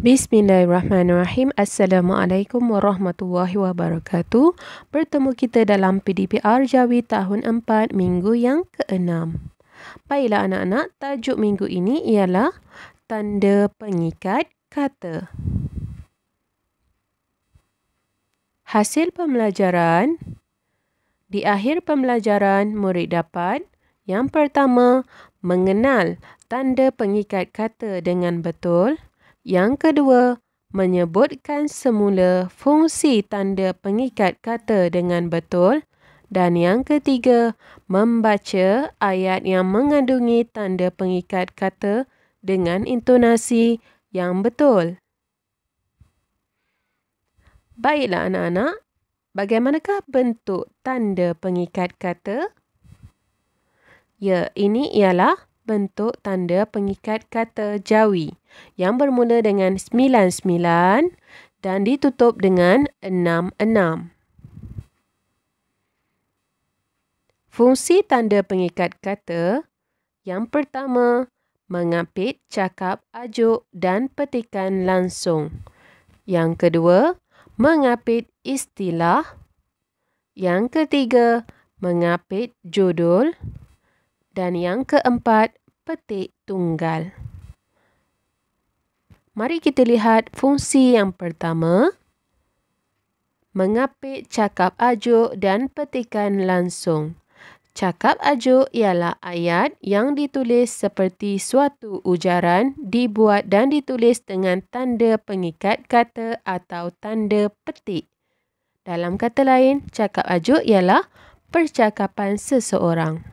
Bismillahirrahmanirrahim. Assalamualaikum warahmatullahi wabarakatuh. Bertemu kita dalam PDPR Jawi tahun 4 minggu yang ke-6. Baiklah anak-anak, tajuk minggu ini ialah tanda pengikat kata. Hasil pembelajaran. Di akhir pembelajaran, murid dapat yang pertama, mengenal tanda pengikat kata dengan betul. Yang kedua, menyebutkan semula fungsi tanda pengikat kata dengan betul. Dan yang ketiga, membaca ayat yang mengandungi tanda pengikat kata dengan intonasi yang betul. Baiklah anak-anak, bagaimanakah bentuk tanda pengikat kata? Ya, ini ialah bentuk tanda pengikat kata Jawi yang bermula dengan 99 dan ditutup dengan 66. Fungsi tanda pengikat kata yang pertama, mengapit cakap ajuk dan petikan langsung. Yang kedua, mengapit istilah. Yang ketiga, mengapit judul. Dan yang keempat, petik tunggal. Mari kita lihat fungsi yang pertama. Mengapit cakap ajuk dan petikan langsung. Cakap ajuk ialah ayat yang ditulis seperti suatu ujaran, dibuat dan ditulis dengan tanda pengikat kata atau tanda petik. Dalam kata lain, cakap ajuk ialah percakapan seseorang.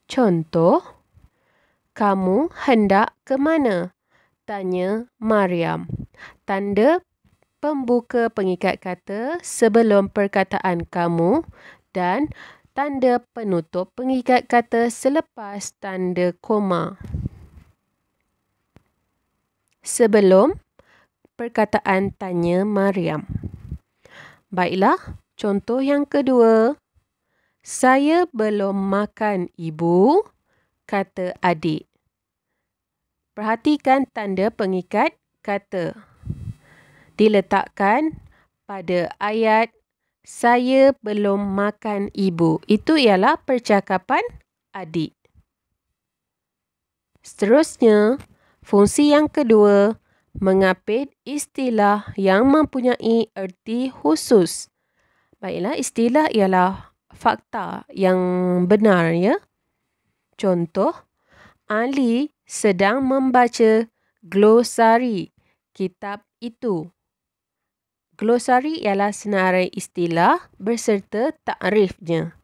Contoh, kamu hendak ke mana? Tanya Mariam. Tanda pembuka pengikat kata sebelum perkataan kamu dan tanda penutup pengikat kata selepas tanda koma. Sebelum perkataan tanya Mariam. Baiklah, contoh yang kedua. Saya belum makan, ibu, kata adik. Perhatikan tanda pengikat kata. Diletakkan pada ayat saya belum makan, ibu. Itu ialah percakapan adik. Seterusnya, fungsi yang kedua, mengapit istilah yang mempunyai erti khusus. Baiklah, istilah ialah fakta yang benar, ya. Contoh, Ali sedang membaca glosari kitab itu. Glosari ialah senarai istilah berserta takrifnya.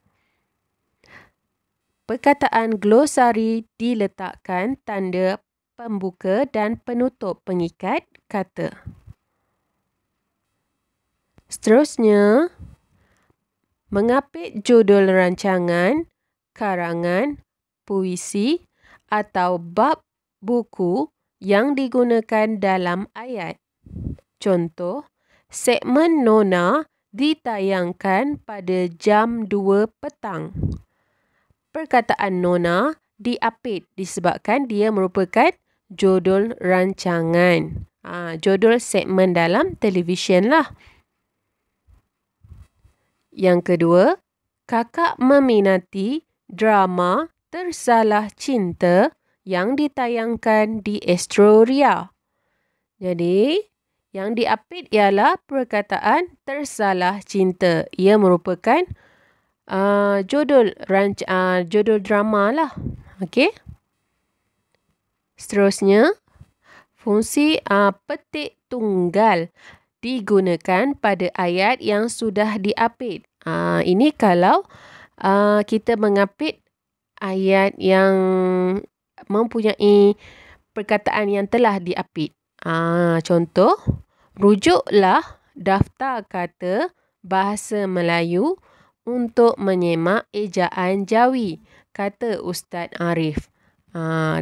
Perkataan glosari diletakkan tanda pembuka dan penutup pengikat kata. Seterusnya, mengapit judul rancangan, karangan, puisi atau bab buku yang digunakan dalam ayat. Contoh, segmen Nona ditayangkan pada jam 2 petang. Perkataan Nona diapit disebabkan dia merupakan judul rancangan. Judul segmen dalam televisyen lah. Yang kedua, kakak meminati drama Tersalah Cinta yang ditayangkan di Astro Ria. Jadi, yang diapit ialah perkataan Tersalah Cinta. Ia merupakan judul drama lah. Okey. Seterusnya, fungsi petik tunggal digunakan pada ayat yang sudah diapit. Ini kalau kita mengapit ayat yang mempunyai perkataan yang telah diapit. Contoh, rujuklah daftar kata bahasa Melayu untuk menyemak ejaan Jawi, kata Ustaz Arif.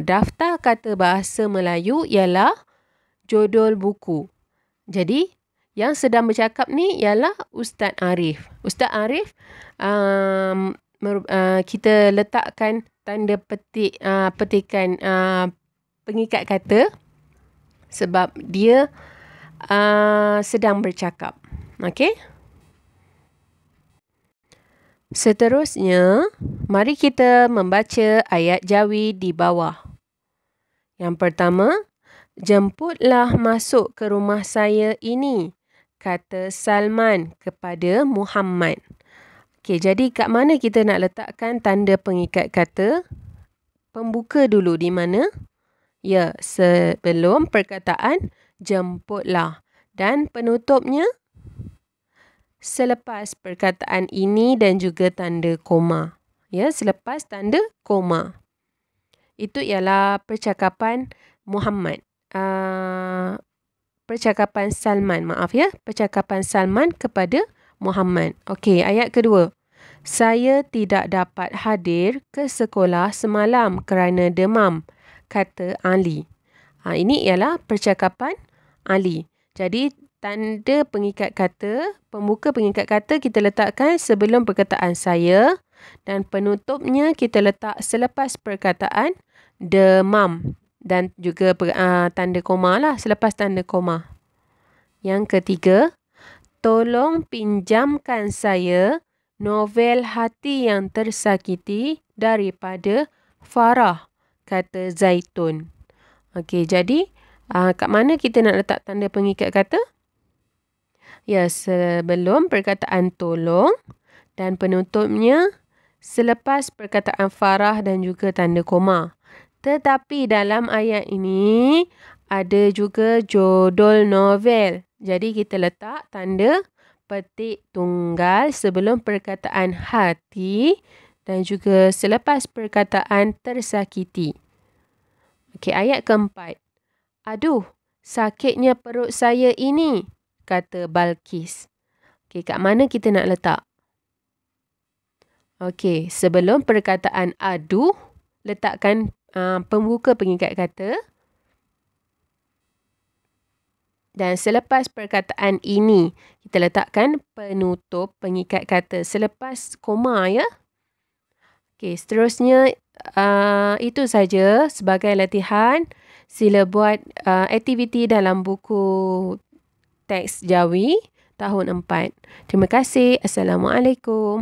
Daftar kata bahasa Melayu ialah judul buku. Jadi, yang sedang bercakap ni ialah Ustaz Arif. Ustaz Arif, kita letakkan tanda petikan pengikat kata sebab dia sedang bercakap. Okey? Seterusnya, mari kita membaca ayat jawi di bawah. Yang pertama, jemputlah masuk ke rumah saya ini, kata Salman kepada Muhammad. Okey, jadi kat mana kita nak letakkan tanda pengikat kata? Pembuka dulu di mana? Ya, sebelum perkataan jemputlah. Dan penutupnya selepas perkataan ini dan juga tanda koma. Ya, selepas tanda koma. Itu ialah percakapan Muhammad. Percakapan Salman, maaf ya. Percakapan Salman kepada Muhammad. Okey, ayat kedua. Saya tidak dapat hadir ke sekolah semalam kerana demam, kata Ali. Ini ialah percakapan Ali. Jadi, tanda pengikat kata, pembuka pengikat kata kita letakkan sebelum perkataan saya dan penutupnya kita letak selepas perkataan demam dan juga tanda koma lah selepas tanda koma. Yang ketiga, tolong pinjamkan saya novel Hati yang Tersakiti daripada Farah, kata Zaitun. Okey, jadi kat mana kita nak letak tanda pengikat kata? Ya, sebelum perkataan tolong dan penutupnya selepas perkataan Farah dan juga tanda koma. Tetapi dalam ayat ini ada juga judul novel. Jadi kita letak tanda petik tunggal sebelum perkataan hati dan juga selepas perkataan tersakiti. Okey, ayat keempat. Aduh, sakitnya perut saya ini, kata Balkis. Okey, kat mana kita nak letak? Okey, sebelum perkataan aduh, letakkan pembuka pengikat kata. Dan selepas perkataan ini, kita letakkan penutup pengikat kata selepas koma ya. Okey, seterusnya itu saja sebagai latihan. Sila buat aktiviti dalam buku teks Jawi tahun 4. Terima kasih. Assalamualaikum.